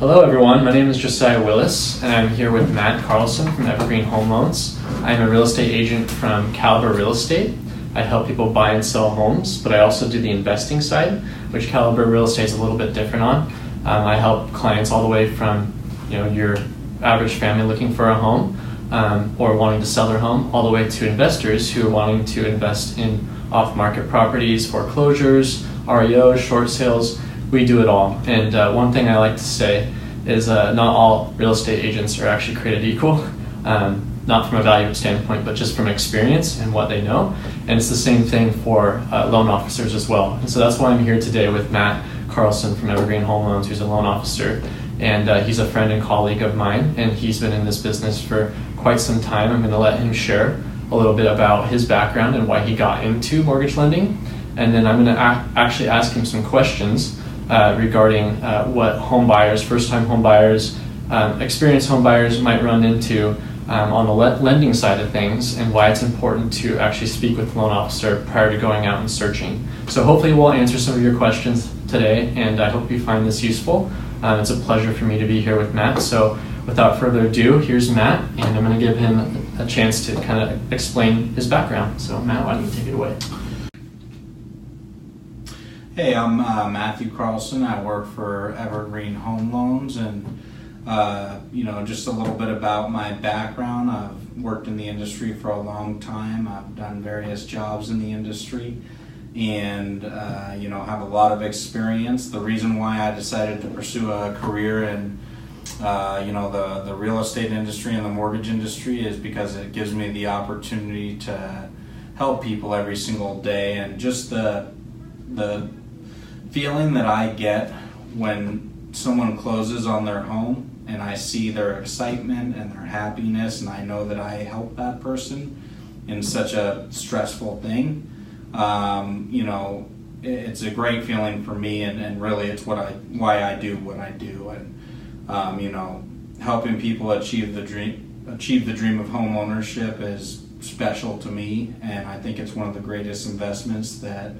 Hello everyone, my name is Josiah Willis and I'm here with Matt Carlson from Evergreen Home Loans. I'm a real estate agent from Caliber Real Estate. I help people buy and sell homes, but I also do the investing side, which Caliber Real Estate is a little bit different on. I help clients all the way from your average family looking for a home or wanting to sell their home, all the way to investors who are wanting to invest in off-market properties, foreclosures, REOs, short sales. We do it all. And one thing I like to say is not all real estate agents are actually created equal, not from a value standpoint, but just from experience and what they know. And it's the same thing for loan officers as well. And so that's why I'm here today with Matt Carlson from Evergreen Home Loans, who's a loan officer. And he's a friend and colleague of mine, and he's been in this business for quite some time. I'm going to let him share a little bit about his background and why he got into mortgage lending. And then I'm going to actually ask him some questions regarding what home buyers, first-time home buyers, experienced home buyers might run into on the lending side of things, and why it's important to actually speak with the loan officer prior to going out and searching. So hopefully we'll answer some of your questions today, and I hope you find this useful. It's a pleasure for me to be here with Matt. So without further ado, here's Matt, and I'm going to give him a chance to kind of explain his background. So Matt, why don't you take it away? Hey, I'm Matthew Carlson. I work for Evergreen Home Loans, and just a little bit about my background. I've worked in the industry for a long time. I've done various jobs in the industry, and have a lot of experience. The reason why I decided to pursue a career in the real estate industry and the mortgage industry is because it gives me the opportunity to help people every single day, and just the feeling that I get when someone closes on their home and I see their excitement and their happiness, and I know that I help that person in such a stressful thing. It's a great feeling for me, and really it's why I do what I do. And helping people achieve the dream of home ownership is special to me, and I think it's one of the greatest investments that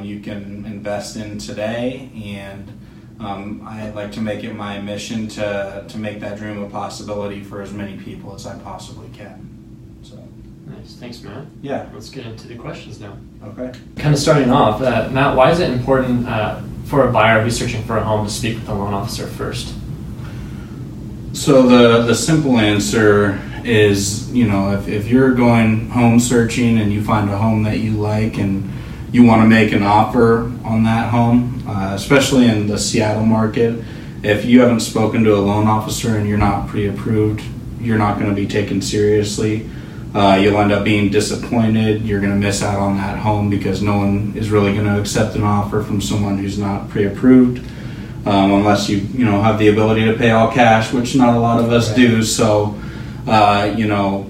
you can invest in today. And I'd like to make it my mission to make that dream a possibility for as many people as I possibly can. So nice, thanks, Matt. Yeah, let's get into the questions now. Okay. Kind of starting off, Matt, why is it important for a buyer who's searching for a home to speak with the loan officer first? So the simple answer is, if you're going home searching and you find a home that you like and you want to make an offer on that home, especially in the Seattle market, if you haven't spoken to a loan officer and you're not pre-approved, you're not going to be taken seriously. You'll end up being disappointed. You're going to miss out on that home because no one is really going to accept an offer from someone who's not pre-approved, unless you have the ability to pay all cash, which not a lot of us do. So,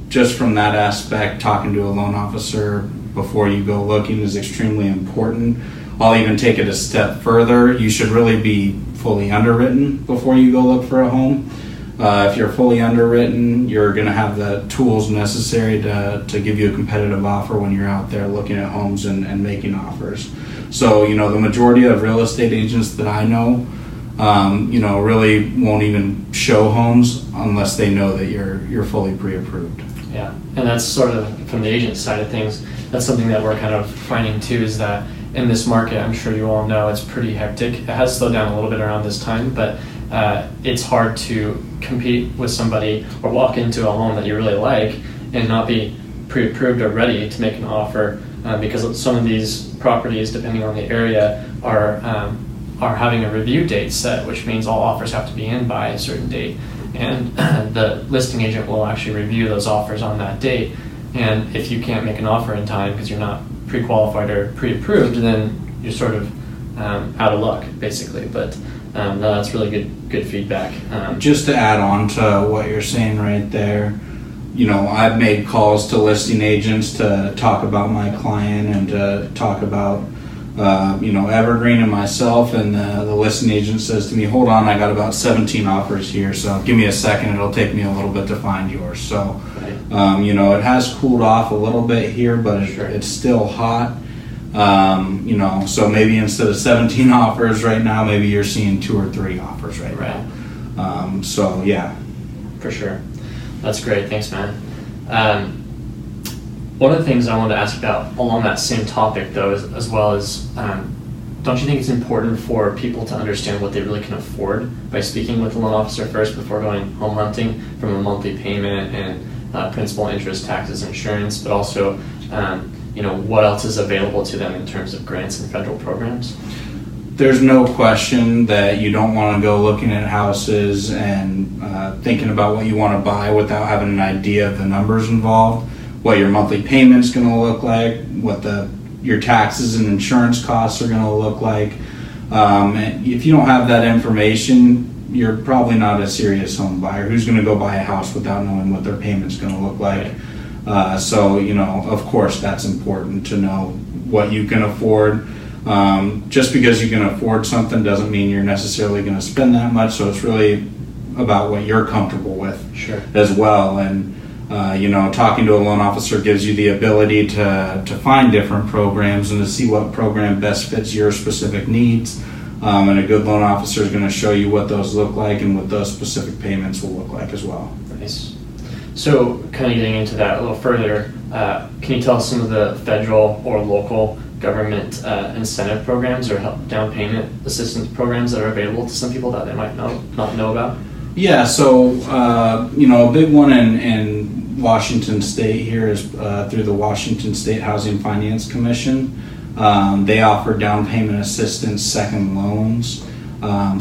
just from that aspect, talking to a loan officer before you go looking is extremely important. I'll even take it a step further. You should really be fully underwritten before you go look for a home. If you're fully underwritten, you're going to have the tools necessary to give you a competitive offer when you're out there looking at homes and making offers. So, the majority of real estate agents that I know, really won't even show homes unless they know that you're fully pre-approved. Yeah, and that's sort of from the agent side of things. That's something that we're kind of finding too, is that in this market, I'm sure you all know, it's pretty hectic. It has slowed down a little bit around this time, but it's hard to compete with somebody or walk into a home that you really like and not be pre-approved or ready to make an offer, because some of these properties, depending on the area, are having a review date set, which means all offers have to be in by a certain date. And the listing agent will actually review those offers on that date. And if you can't make an offer in time because you're not pre-qualified or pre-approved, then you're sort of out of luck, basically. But no, that's really good feedback. Just to add on to what you're saying right there, I've made calls to listing agents to talk about my client and to talk about Evergreen and myself, and the listing agent says to me, hold on, I got about 17 offers here, so give me a second, it'll take me a little bit to find yours. So, it has cooled off a little bit here, but it's still hot. So maybe instead of 17 offers right now, maybe you're seeing 2 or 3 offers right now. So yeah. For sure. That's great. Thanks, man. One of the things I wanted to ask about along that same topic, though, is, as well as, don't you think it's important for people to understand what they really can afford by speaking with a loan officer first before going home hunting, from a monthly payment and principal, interest, taxes, insurance, but also, what else is available to them in terms of grants and federal programs? There's no question that you don't want to go looking at houses and thinking about what you want to buy without having an idea of the numbers involved, what your monthly payment's going to look like, what your taxes and insurance costs are going to look like. If you don't have that information, you're probably not a serious home buyer. Who's going to go buy a house without knowing what their payment's going to look like? Of course, that's important to know what you can afford. Just because you can afford something doesn't mean you're necessarily going to spend that much. So it's really about what you're comfortable with as well. And, talking to a loan officer gives you the ability to find different programs and to see what program best fits your specific needs. And a good loan officer is going to show you what those look like and what those specific payments will look like as well. Nice. So kind of getting into that a little further, can you tell us some of the federal or local government incentive programs or help down payment assistance programs that are available to some people that they might not know about? Yeah, so a big one in Washington State here is through the Washington State Housing Finance Commission. They offer down payment assistance second loans.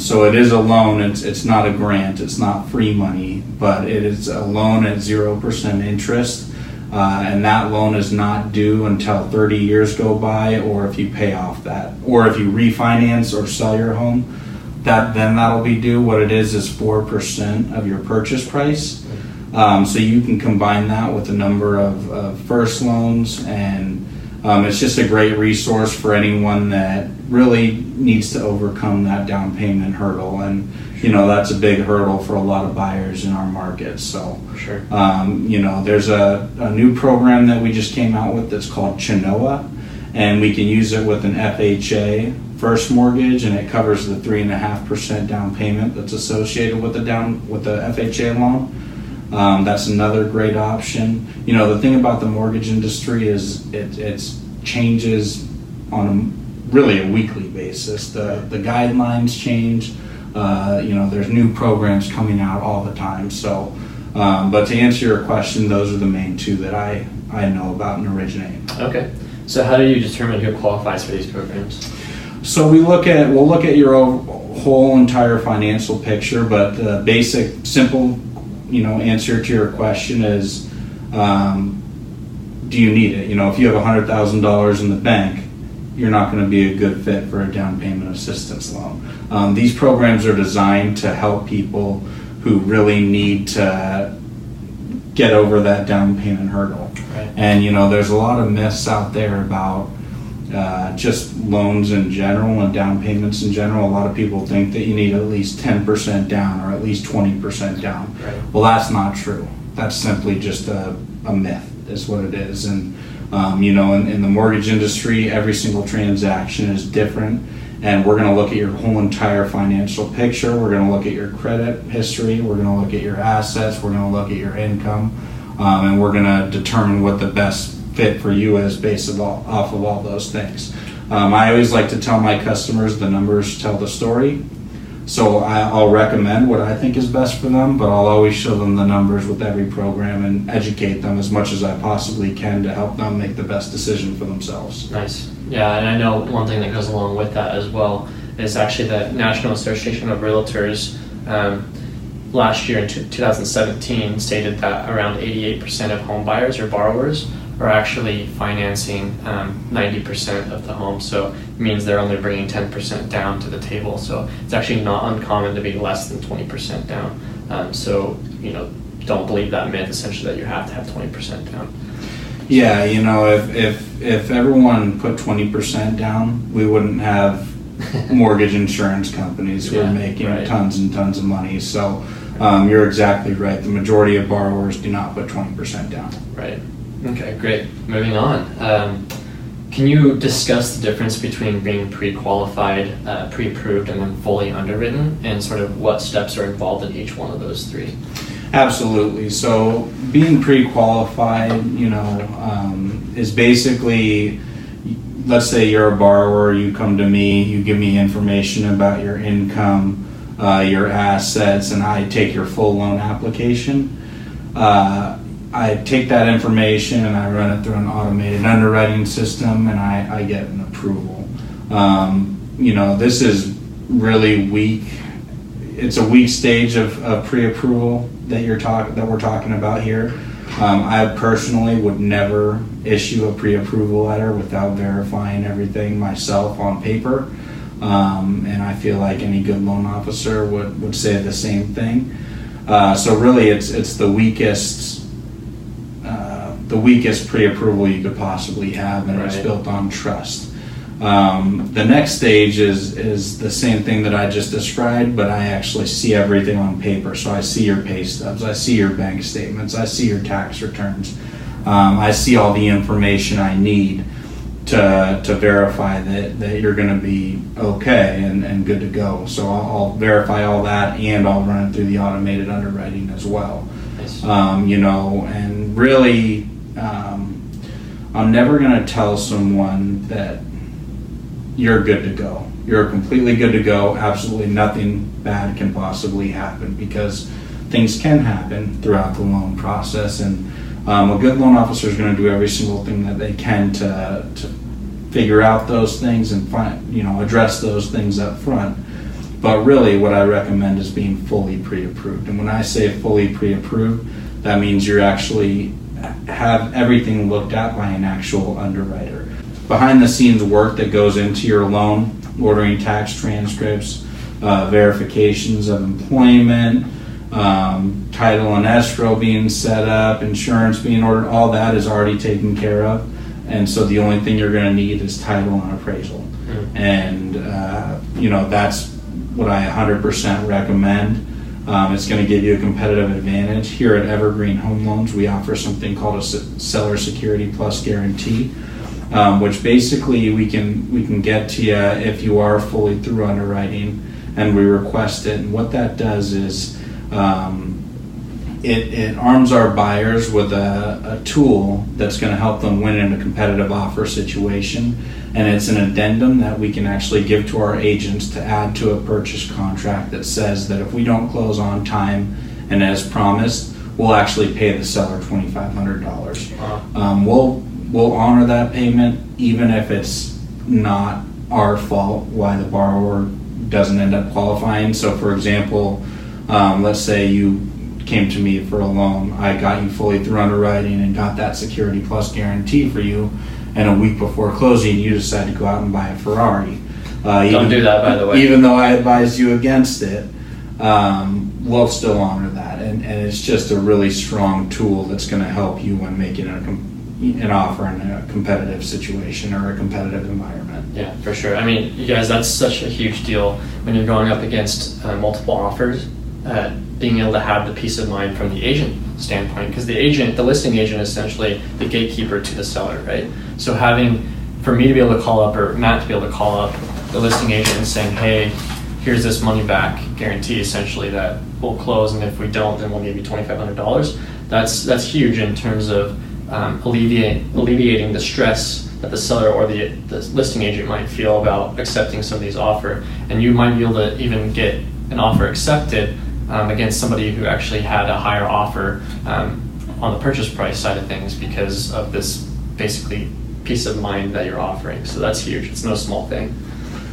So it is a loan, it's not a grant, it's not free money, but it is a loan at 0% interest. And that loan is not due until 30 years go by, or if you pay off that, or if you refinance or sell your home, that'll be due. What it is 4% of your purchase price. So you can combine that with a number of first loans, and it's just a great resource for anyone that really needs to overcome that down payment hurdle. And that's a big hurdle for a lot of buyers in our market. So there's a new program that we just came out with that's called Chenoa, and we can use it with an FHA first mortgage, and it covers the 3.5% down payment that's associated with the FHA loan. That's another great option. The thing about the mortgage industry is it changes on really a weekly basis. The guidelines change. There's new programs coming out all the time. So, but to answer your question, those are the main two that I know about and originate. Okay. So how do you determine who qualifies for these programs? So we'll look at your whole entire financial picture, but the basic, simple, answer to your question is, do you need it? If you have $100,000 in the bank, you're not going to be a good fit for a down payment assistance loan. These programs are designed to help people who really need to get over that down payment hurdle. Right. And there's a lot of myths out there about just loans in general and down payments in general. A lot of people think that you need at least 10% down or at least 20% down. Right. Well, that's not true. That's simply just a myth, is what it is. And in the mortgage industry, every single transaction is different, and we're going to look at your whole entire financial picture. We're going to look at your credit history. We're going to look at your assets. We're going to look at your income, and we're going to determine what the best fit for you is based off of all those things. I always like to tell my customers the numbers tell the story. So I'll recommend what I think is best for them, but I'll always show them the numbers with every program and educate them as much as I possibly can to help them make the best decision for themselves. Nice. Yeah, and I know one thing that goes along with that as well is actually the National Association of Realtors last year in 2017 stated that around 88% of home buyers or borrowers are actually financing 90% of the home. So it means they're only bringing 10% down to the table. So it's actually not uncommon to be less than 20% down. So don't believe that myth essentially that you have to have 20% down. Yeah, if everyone put 20% down, we wouldn't have mortgage insurance companies who are making tons and tons of money. So you're exactly right. The majority of borrowers do not put 20% down. Right. Okay, great. Moving on. Can Can you discuss the difference between being pre-qualified, pre-approved, and then fully underwritten, and sort of what steps are involved in each one of those three? Absolutely. So being pre-qualified, is basically, let's say you're a borrower, you come to me, you give me information about your income, your assets, and I take your full loan application. I take that information and I run it through an automated underwriting system, and I get an approval. This is really weak. It's a weak stage of pre-approval that we're talking about here. I personally would never issue a pre-approval letter without verifying everything myself on paper, and I feel like any good loan officer would say the same thing. So really, it's the weakest pre-approval you could possibly have, and It's built on trust. The next stage is the same thing that I just described, but I actually see everything on paper. So I see your pay stubs, I see your bank statements, I see your tax returns, I see all the information I need to verify that you're going to be okay and good to go. So I'll verify all that, and I'll run it through the automated underwriting as well. Nice. And really, I'm never going to tell someone that you're good to go. You're completely good to go. Absolutely nothing bad can possibly happen, because things can happen throughout the loan process, and a good loan officer is going to do every single thing that they can to figure out those things and address those things up front. But really, what I recommend is being fully pre-approved. And when I say fully pre-approved, that means you're actually have everything looked at by an actual underwriter. Behind the scenes work that goes into your loan, ordering tax transcripts, verifications of employment, title and escrow being set up, insurance being ordered, all that is already taken care of. And so the only thing you're going to need is title and appraisal. Mm-hmm. And, that's what I 100% recommend. It's going to give you a competitive advantage. Here at Evergreen Home Loans, we offer something called a seller security plus guarantee, which basically we can get to you if you are fully through underwriting and we request it. And what that does is it arms our buyers with a tool that's going to help them win in a competitive offer situation. And it's an addendum that we can actually give to our agents to add to a purchase contract that says that if we don't close on time and as promised, we'll actually pay the seller $2,500. Wow. We'll honor that payment even if it's not our fault why the borrower doesn't end up qualifying. So for example, let's say you came to me for a loan, I got you fully through underwriting and got that security plus guarantee for you, and a week before closing you decide to go out and buy a Ferrari. Don't do that, by the way. Even though I advised you against it, we'll still honor that, and it's just a really strong tool that's going to help you when making an offer in a competitive situation or a competitive environment. Yeah, for sure. I mean, you guys, that's such a huge deal when you're going up against multiple offers. Being able to have the peace of mind from the agent standpoint, because the listing agent is essentially the gatekeeper to the seller, right? So for me to be able to call up, or Matt to be able to call up the listing agent and saying, hey, here's this money back guarantee essentially that we'll close, and if we don't, then we'll give you $2,500. That's huge in terms of alleviating the stress that the seller or the listing agent might feel about accepting some of these offers. And you might be able to even get an offer accepted against somebody who actually had a higher offer on the purchase price side of things because of this basically peace of mind that you're offering. So that's huge. It's no small thing.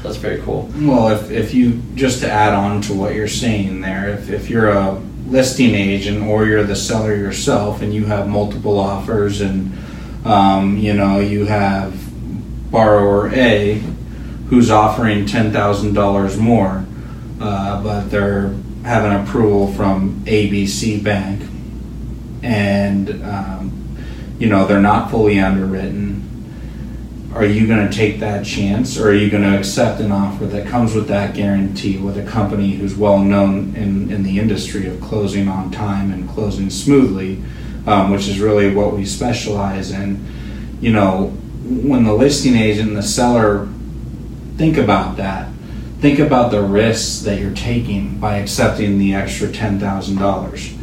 That's very cool. Well, if you, just to add on to what you're saying there, if you're a listing agent or you're the seller yourself and you have multiple offers and you have borrower A who's offering $10,000 more, but they're having approval from ABC Bank, and they're not fully underwritten. Are you going to take that chance, or are you going to accept an offer that comes with that guarantee with a company who's well known in the industry of closing on time and closing smoothly, which is really what we specialize in? when the listing agent and the seller think about that, think about the risks that you're taking by accepting the extra $10,000.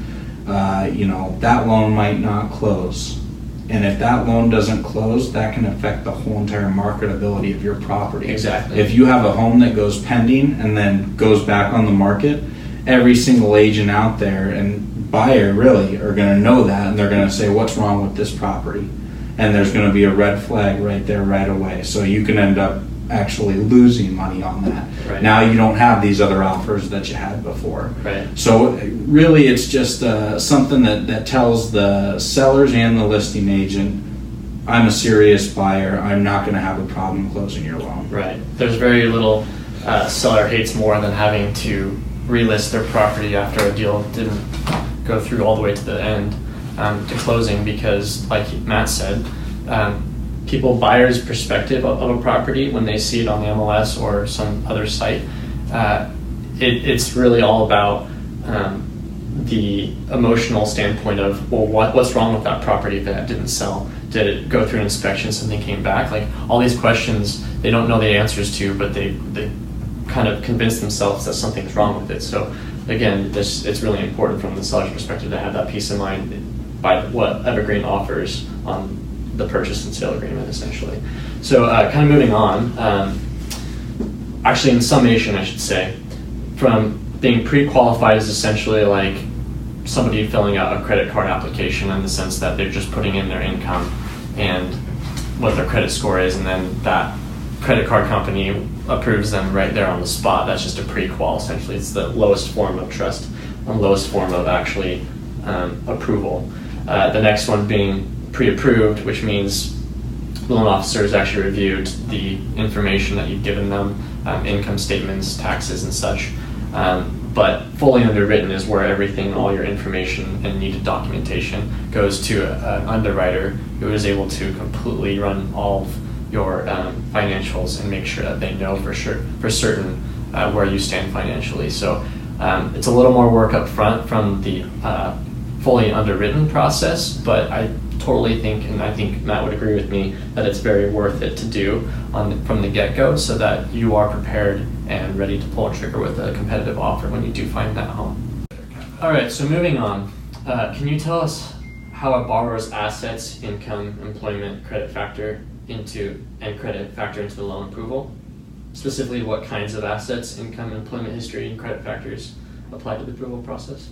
That loan might not close. And if that loan doesn't close, that can affect the whole entire marketability of your property. Exactly. If you have a home that goes pending and then goes back on the market, every single agent out there and buyer really are going to know that, and they're going to say, what's wrong with this property? And there's going to be a red flag right there right away. So you can end up actually losing money on that. Right. Now you don't have these other offers that you had before. Right. So really it's just something that tells the sellers and the listing agent, I'm a serious buyer, I'm not going to have a problem closing your loan. Right. There's very little seller hates more than having to relist their property after a deal didn't go through all the way to the end to closing, because like Matt said, buyers' perspective of a property when they see it on the MLS or some other site, it's really all about the emotional standpoint of, well, what's wrong with that property that didn't sell? Did it go through an inspection, something came back? Like all these questions they don't know the answers to, but they kind of convince themselves that something's wrong with it. So again, it's really important from the seller's perspective to have that peace of mind by what Evergreen offers on the purchase and sale agreement, essentially. So kind of moving on, actually in summation I should say, from being pre-qualified is essentially like somebody filling out a credit card application in the sense that they're just putting in their income and what their credit score is, and then that credit card company approves them right there on the spot. That's just a pre-qual essentially. It's the lowest form of trust and lowest form of actually approval. The next one being pre-approved, which means the loan officer has actually reviewed the information that you've given them, income statements, taxes, and such. But fully underwritten is where everything, all your information and needed documentation goes to an underwriter who is able to completely run all of your financials and make sure that they know for certain where you stand financially. So it's a little more work up front from the fully underwritten process, but I totally think, and I think Matt would agree with me, that it's very worth it to do from the get-go so that you are prepared and ready to pull a trigger with a competitive offer when you do find that home. All right, so moving on, can you tell us how a borrower's assets, income, employment, credit factor into the loan approval? Specifically, what kinds of assets, income, employment history, and credit factors apply to the approval process?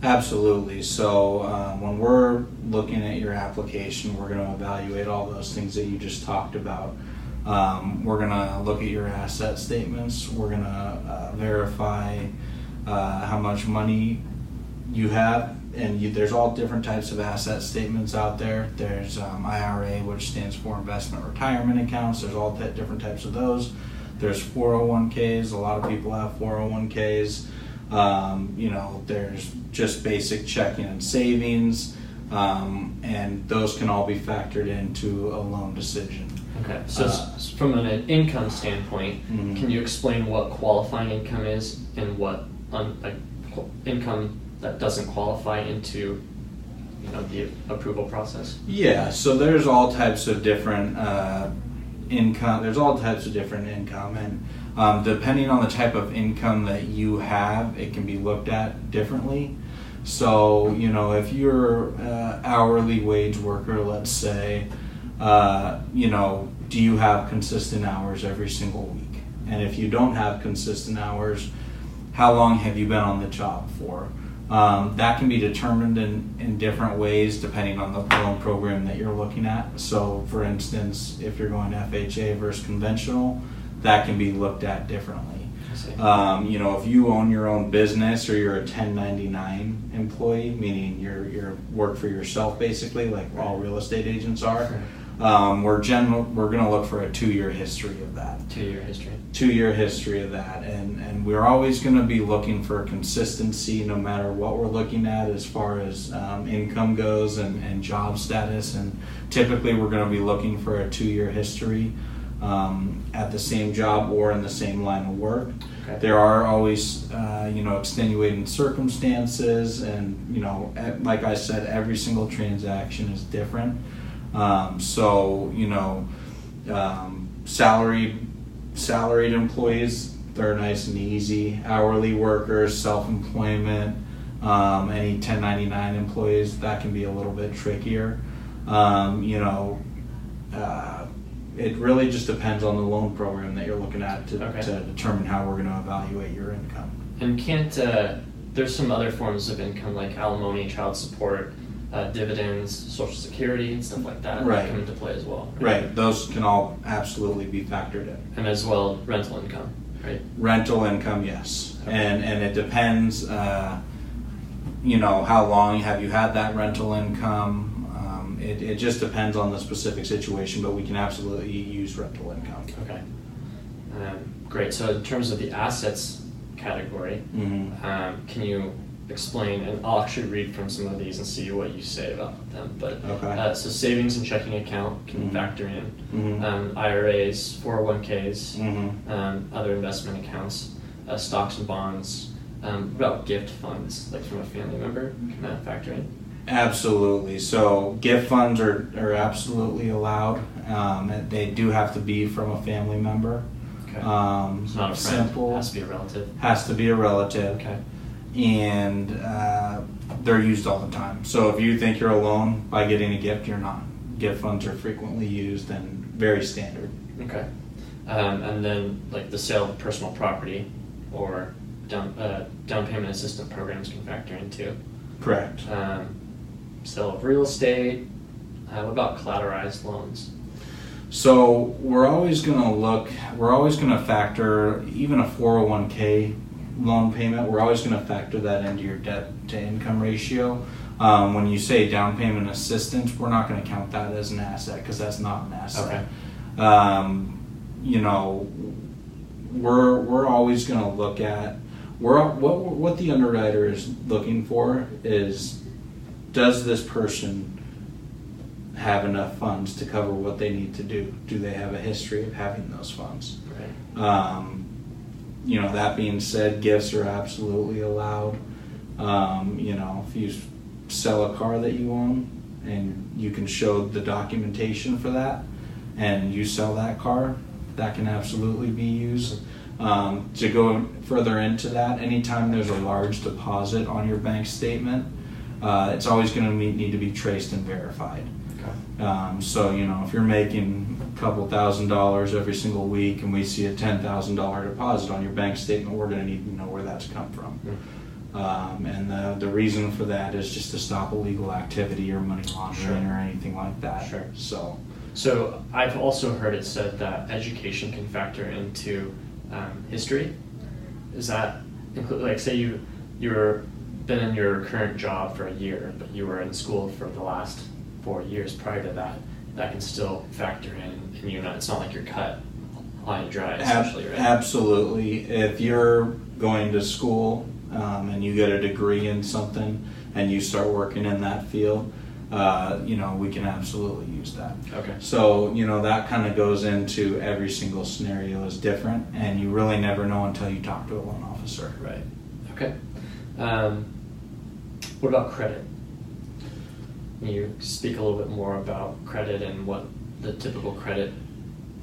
Absolutely. So when we're looking at your application, we're going to evaluate all those things that you just talked about. We're going to look at your asset statements. We're going to verify how much money you have. And there's all different types of asset statements out there. There's IRA, which stands for investment retirement accounts. There's all different types of those. There's 401ks. A lot of people have 401ks. There's just basic checking and savings, and those can all be factored into a loan decision. Okay, so from an income standpoint, can you explain what qualifying income is and what income that doesn't qualify into the approval process? Yeah, so there's all types of different income. There's all types of different income, and depending on the type of income that you have, it can be looked at differently. So, if you're an hourly wage worker, let's say, do you have consistent hours every single week? And if you don't have consistent hours, how long have you been on the job for? That can be determined in different ways depending on the loan program that you're looking at. So, for instance, if you're going FHA versus conventional, that can be looked at differently. If you own your own business or you're a 1099 employee, meaning you're work for yourself basically, like all real estate agents are, we're going to look for a 2-year history of that. 2-year history. 2-year history of that, and we're always going to be looking for consistency no matter what we're looking at as far as income goes and job status, and typically we're going to be looking for a 2-year history at the same job or in the same line of work. Okay. There are always extenuating circumstances, and like I said, every single transaction is different. So, salaried employees, they're nice and easy. Hourly workers, self-employment, any 1099 employees, that can be a little bit trickier. It really just depends on the loan program that you're looking at to determine how we're going to evaluate your income. And there's some other forms of income like alimony, child support, dividends, Social Security, and stuff like that that come into play as well. Right, those can all absolutely be factored in. And as well, rental income, right? Rental income, yes. Okay. And it depends, how long have you had that rental income. It just depends on the specific situation, but we can absolutely use rental income. Okay. Great. So in terms of the assets category, can you explain, and I'll actually read from some of these and see what you say about them, but so savings and checking account can factor in, IRAs, 401ks, other investment accounts, stocks and bonds, about gift funds, like from a family member, can that factor in? Absolutely. So gift funds are absolutely allowed. They do have to be from a family member. Okay. It's not a friend. Simple. Has to be a relative. Has to be a relative. Okay. And they're used all the time. So if you think you're alone by getting a gift, you're not. Gift funds are frequently used and very standard. Okay. And then like the sale of personal property or down payment assistance programs can factor in too. Correct. Sale of real estate. What about collateralized loans? So we're always going to factor, even a 401k loan payment, we're always going to factor that into your debt to income ratio. When you say down payment assistance, we're not going to count that as an asset because that's not an asset. Okay. We're always going to look at, what the underwriter is looking for is, does this person have enough funds to cover what they need to do? Do they have a history of having those funds? Right. That being said, gifts are absolutely allowed. If you sell a car that you own and you can show the documentation for that and you sell that car, that can absolutely be used. To go further into that, anytime there's a large deposit on your bank statement, it's always going to need to be traced and verified. Okay. So if you're making a couple $1,000s every single week and we see a $10,000 deposit on your bank statement, we're going to need to know where that's come from. And the reason for that is just to stop illegal activity or money laundering or anything like that. Sure. So I've also heard it said that education can factor into history. Is that include, like, say you're been in your current job for a year, but you were in school for the last 4 years prior to that, that can still factor in, and it's not like you're cut high and dry, essentially, right? Absolutely. If you're going to school and you get a degree in something and you start working in that field, we can absolutely use that. Okay. So, that kind of goes into every single scenario is different, and you really never know until you talk to a loan officer. Right. Okay. What about credit? Can you speak a little bit more about credit and what the typical credit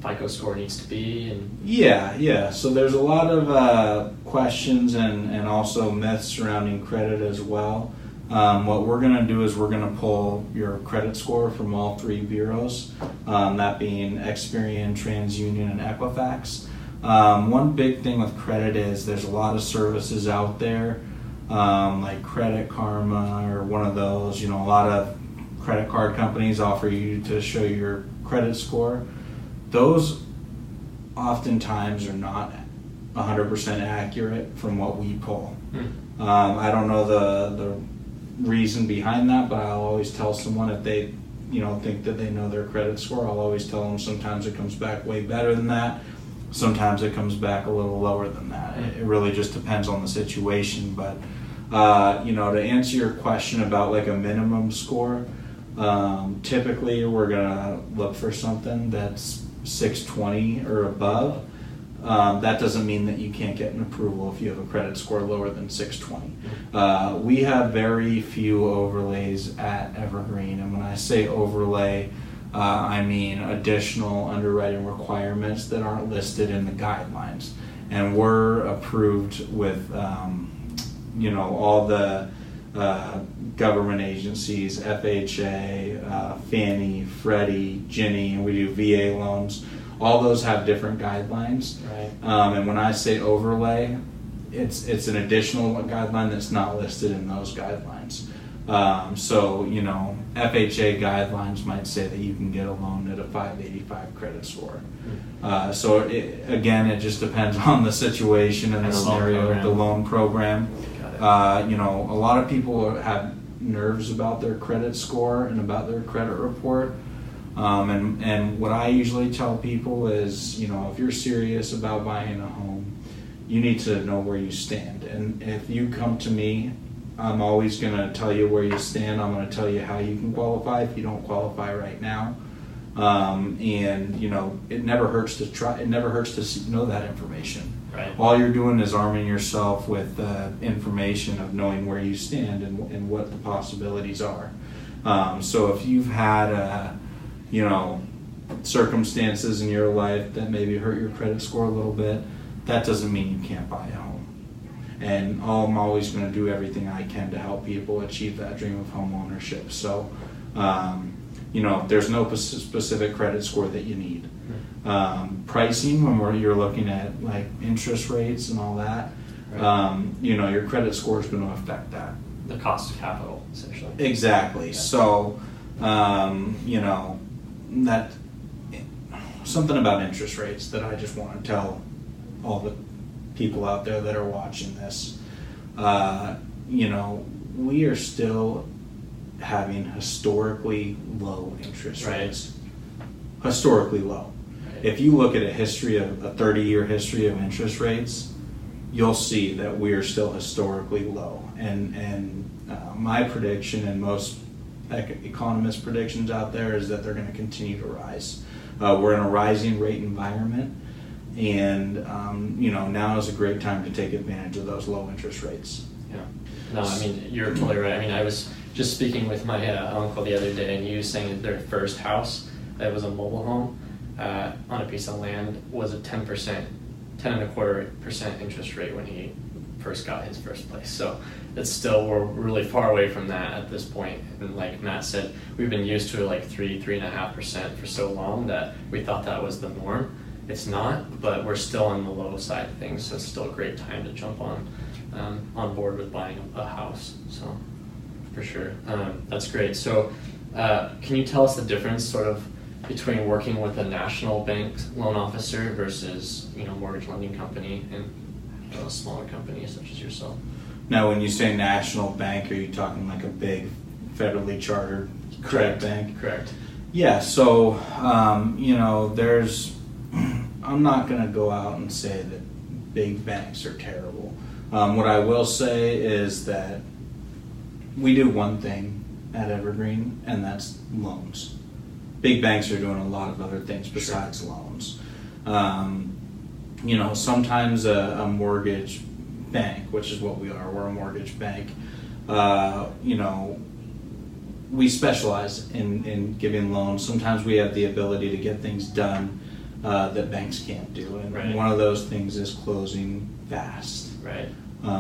FICO score needs to be? And Yeah. So there's a lot of questions and also myths surrounding credit as well. What we're going to do is we're going to pull your credit score from all three bureaus, that being Experian, TransUnion, and Equifax. One big thing with credit is there's a lot of services out there, like Credit Karma or one of those. A lot of credit card companies offer you to show your credit score. Those oftentimes are not 100% accurate from what we pull. I don't know the reason behind that, but I'll always tell someone if they think that they know their credit score, I'll always tell them sometimes it comes back way better than that, sometimes it comes back a little lower than that. It really just depends on the situation. But to answer your question about like a minimum score, typically we're gonna look for something that's 620 or above. That doesn't mean that you can't get an approval if you have a credit score lower than 620. We have very few overlays at Evergreen, and when I say overlay, I mean additional underwriting requirements that aren't listed in the guidelines. And we're approved with, all the government agencies, FHA, Fannie, Freddie, Ginnie, and we do VA loans. All those have different guidelines. Right. And when I say overlay, it's an additional guideline that's not listed in those guidelines. FHA guidelines might say that you can get a loan at a 585 credit score. It just depends on the situation and the scenario of the loan program. A lot of people have nerves about their credit score and about their credit report. And what I usually tell people is, if you're serious about buying a home, you need to know where you stand. And if you come to me, I'm always going to tell you where you stand. I'm going to tell you how you can qualify if you don't qualify right now. It never hurts to try. It never hurts to know that information. Right. All you're doing is arming yourself with information of knowing where you stand and what the possibilities are. So if you've had circumstances in your life that maybe hurt your credit score a little bit, that doesn't mean you can't buy a home. And I'm always going to do everything I can to help people achieve that dream of home ownership. So, there's no specific credit score that you need. Pricing, when you're looking at like interest rates and all that, right. Your credit score is going to affect that. The cost of capital, essentially. Exactly. Yeah. So, that something about interest rates that I just want to tell all the people out there that are watching this. We are still having historically low interest rates. Historically low. Right. If you look at a 30-year history of interest rates, you'll see that we are still historically low. And my prediction, and most economist predictions out there, is that they're going to continue to rise. We're in a rising rate environment, and now is a great time to take advantage of those low interest rates. Yeah. No, I mean, you're totally right. I mean, I was just speaking with my uncle the other day, and he was saying that their first house, that was a mobile home, on a piece of land, was a 10.25% interest rate when he first got his first place. So it's still, we're really far away from that at this point. And like Matt said, we've been used to like 3.5% for so long that we thought that was the norm. It's not, but we're still on the low side of things, so it's still a great time to jump on board with buying a house. So for sure, that's great. So can you tell us the difference sort of between working with a national bank loan officer versus mortgage lending company and a smaller company such as yourself? Now, when you say national bank, are you talking like a big federally chartered credit bank? Correct. Yeah. So I'm not going to go out and say that big banks are terrible. What I will say is that we do one thing at Evergreen, and that's loans. Big banks are doing a lot of other things besides loans. Sometimes a mortgage bank, which is what we are, we're a mortgage bank, we specialize in giving loans. Sometimes we have the ability to get things done that banks can't do, and right. One of those things is closing fast. Right.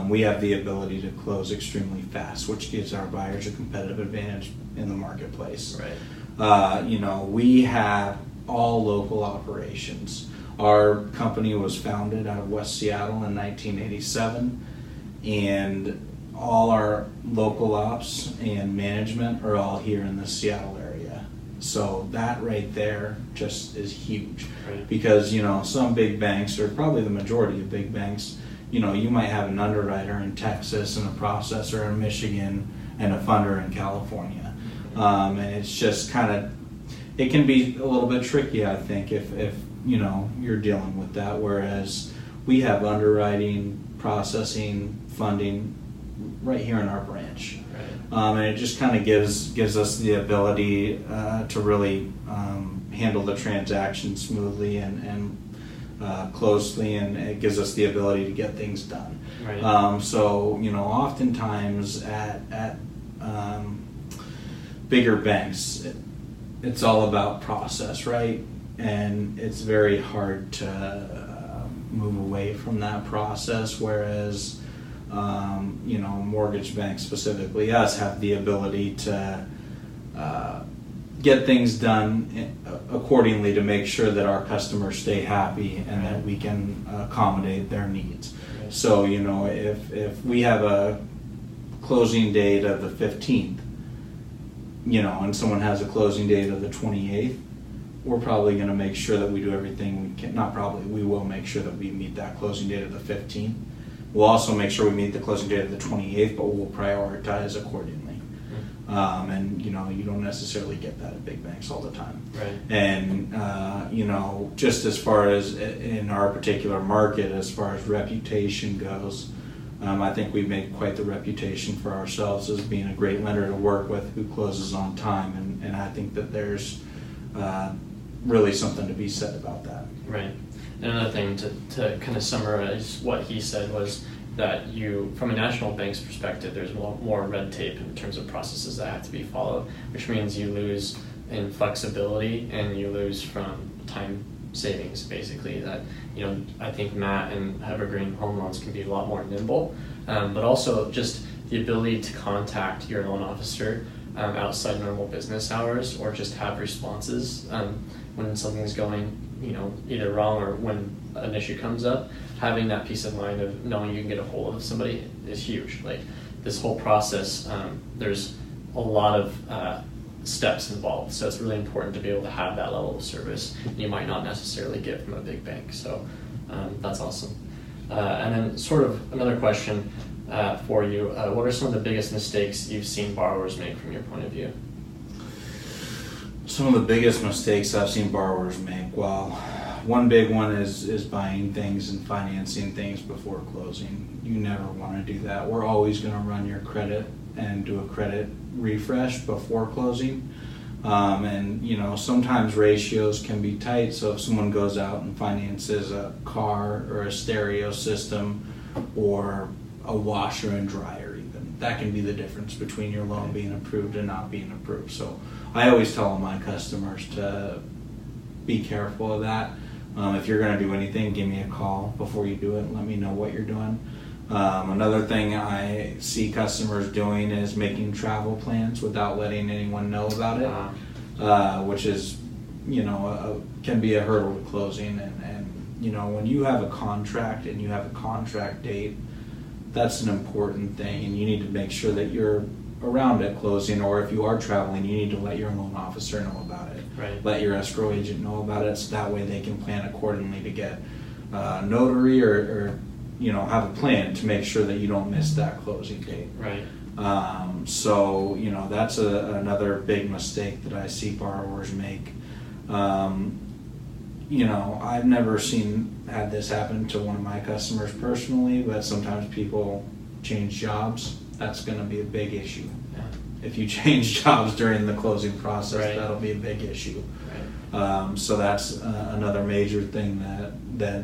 We have the ability to close extremely fast, which gives our buyers a competitive advantage in the marketplace. Right. We have all local operations. Our company was founded out of West Seattle in 1987, and all our local ops and management are all here in the Seattle area. So that right there just is huge. Right. Because, some big banks, or probably the majority of big banks, you might have an underwriter in Texas and a processor in Michigan and a funder in California. And it's just it can be a little bit tricky, I think, if you're dealing with that. Whereas we have underwriting, processing, funding right here in our branch. Right. And it just gives us the ability to really handle the transaction smoothly and closely, and it gives us the ability to get things done. Right. Oftentimes at bigger banks, it's all about process, right? And it's very hard to move away from that process, whereas mortgage banks, specifically us, have the ability to get things done accordingly to make sure that our customers stay happy and that we can accommodate their needs. Right. So, if we have a closing date of the 15th, and someone has a closing date of the 28th, we're probably going to make sure that we do everything we can. Not probably, we will make sure that we meet that closing date of the 15th. We'll also make sure we meet the closing date of the 28th, but we'll prioritize accordingly. And you don't necessarily get that at big banks all the time. Right. And just as far as in our particular market, as far as reputation goes, I think we've made quite the reputation for ourselves as being a great lender to work with, who closes on time, and I think that there's really something to be said about that. Right. And another thing to kind of summarize what he said was that from a national bank's perspective, there's more red tape in terms of processes that have to be followed, which means you lose in flexibility and you lose from time savings, basically. That, I think Matt and Evergreen Home Loans can be a lot more nimble, but also just the ability to contact your loan officer outside normal business hours, or just have responses when something's going either wrong or when an issue comes up. Having that peace of mind of knowing you can get a hold of somebody is huge. Like, this whole process, there's a lot of steps involved, so it's really important to be able to have that level of service you might not necessarily get from a big bank. So that's awesome. And then sort of another question for you, what are some of the biggest mistakes you've seen borrowers make from your point of view? Some of the biggest mistakes I've seen borrowers make, well, one big one is buying things and financing things before closing. You never want to do that. We're always going to run your credit and do a credit refresh before closing. And sometimes ratios can be tight, so if someone goes out and finances a car or a stereo system or a washer and dryer, even, that can be the difference between your loan being approved and not being approved. So I always tell all my customers to be careful of that. If you're going to do anything, give me a call before you do it and let me know what you're doing. Another thing I see customers doing is making travel plans without letting anyone know about it, which is, can be a hurdle to closing. And when you have a contract and you have a contract date, that's an important thing, and you need to make sure that you're around at closing, or if you are traveling, you need to let your loan officer know about it. Right. Let your escrow agent know about it, so that way they can plan accordingly to get notary or have a plan to make sure that you don't miss that closing date. Right. So that's another big mistake that I see borrowers make. I've never had this happen to one of my customers personally, but sometimes people change jobs. That's going to be a big issue. Yeah. If you change jobs during the closing process, right, that'll be a big issue. Right. So that's another major thing that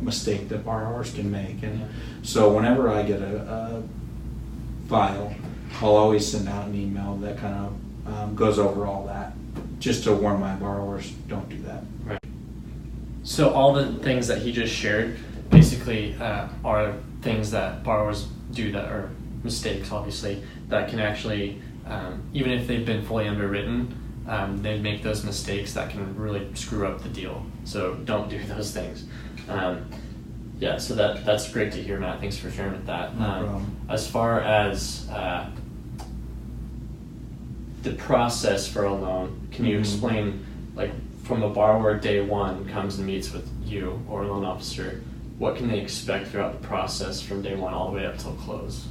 mistake that borrowers can make. And so whenever I get a file, I'll always send out an email that kind of goes over all that, just to warn my borrowers, don't do that. Right. So all the things that he just shared basically are things that borrowers do that are mistakes, obviously, that can actually, even if they've been fully underwritten, they make those mistakes that can really screw up the deal. So don't do those things. So that's great to hear, Matt. Thanks for sharing with that. No problem. As far as the process for a loan, can you explain, like, from a borrower day one comes and meets with you or a loan officer, what can they expect throughout the process from day one all the way up till close?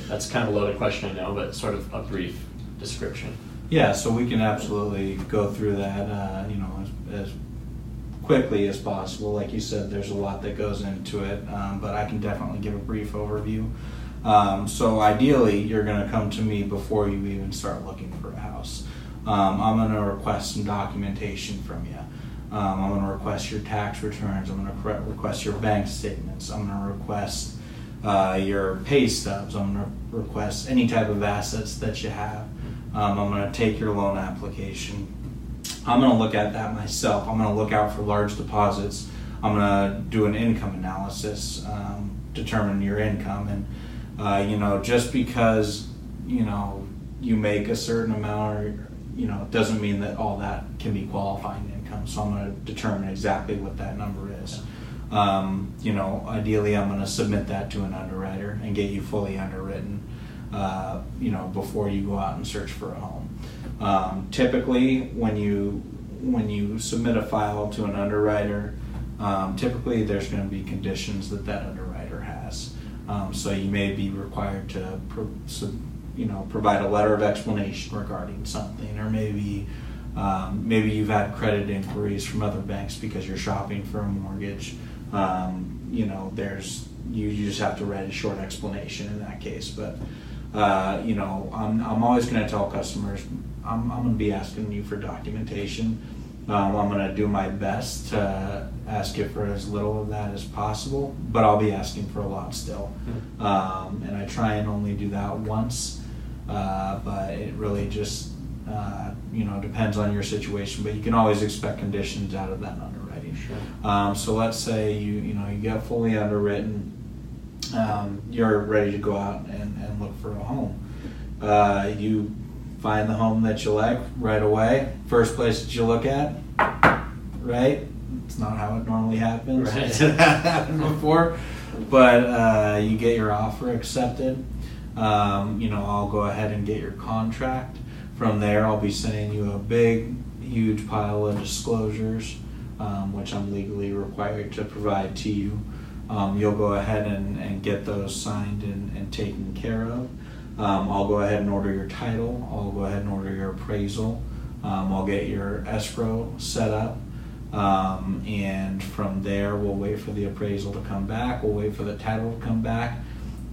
That's kind of a loaded question, I know, but sort of a brief description. Yeah, so we can absolutely go through that, as quickly as possible. Like you said, there's a lot that goes into it, but I can definitely give a brief overview. So ideally, you're going to come to me before you even start looking for a house. I'm going to request some documentation from you. I'm going to request your tax returns. I'm going to request your bank statements. I'm going to request your pay stubs. I'm going to request any type of assets that you have. I'm going to take your loan application. I'm going to look at that myself. I'm going to look out for large deposits. I'm going to do an income analysis, determine your income. And, just because, you make a certain amount, or, it doesn't mean that all that can be qualifying income. So I'm going to determine exactly what that number is. Ideally I'm going to submit that to an underwriter and get you fully underwritten, before you go out and search for a home. Typically when you submit a file to an underwriter, typically there's going to be conditions that underwriter has. So you may be required to provide a letter of explanation regarding something, or maybe you've had credit inquiries from other banks because you're shopping for a mortgage. You just have to write a short explanation in that case. But I'm always going to tell customers I'm going to be asking you for documentation. I'm going to do my best to ask you for as little of that as possible, but I'll be asking for a lot still. And I try and only do that once, but it really just depends on your situation. But you can always expect conditions out of that underwriting. Sure. So let's say you get fully underwritten, you're ready to go out and look for a home. You find the home that you like right away. First place that you look at, right? It's not how it normally happens. Right. It happened before, but you get your offer accepted. I'll go ahead and get your contract. From there, I'll be sending you a big, huge pile of disclosures, which I'm legally required to provide to you. You'll go ahead and get those signed and taken care of. I'll go ahead and order your title. I'll go ahead and order your appraisal. I'll get your escrow set up. And from there, we'll wait for the appraisal to come back. We'll wait for the title to come back.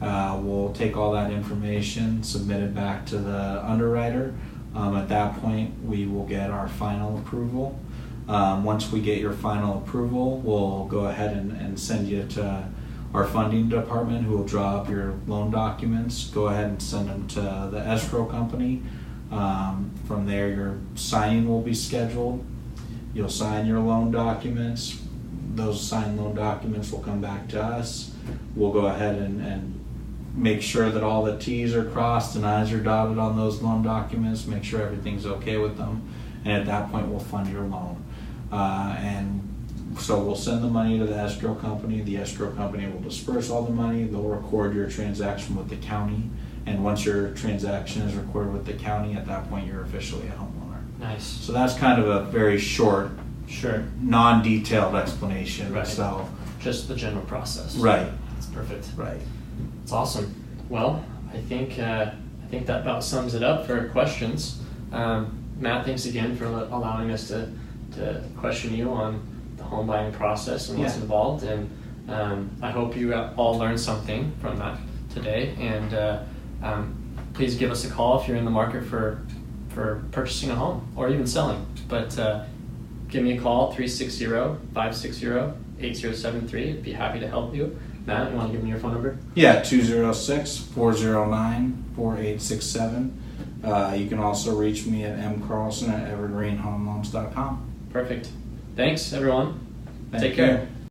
We'll take all that information, submit it back to the underwriter. At that point, we will get our final approval. Once we get your final approval, we'll go ahead and send you to our funding department, who will draw up your loan documents. Go ahead and send them to the escrow company. From there, your signing will be scheduled. You'll sign your loan documents. Those signed loan documents will come back to us. We'll go ahead and make sure that all the T's are crossed and I's are dotted on those loan documents, make sure everything's okay with them, and at that point we'll fund your loan. And so we'll send the money to the escrow company. The escrow company will disperse all the money. They'll record your transaction with the county, and once your transaction is recorded with the county, at that point you're officially a homeowner. Nice. So that's kind of a very short, Sure. non-detailed explanation. Right. So Just the general process. right. That's perfect. Right. That's awesome. Well, I think that about sums it up for questions. Matt, thanks again for allowing us to question you on the home buying process and what's involved. And I hope you all learned something from that today. And please give us a call if you're in the market for purchasing a home or even selling. But give me a call, 360-560-8073. I'd be happy to help you. Matt, you want to give me your phone number? Yeah, 206-409-4867. You can also reach me at mcarlson@evergreenhomeloans.com. Perfect. Thanks, everyone. Thank Take care.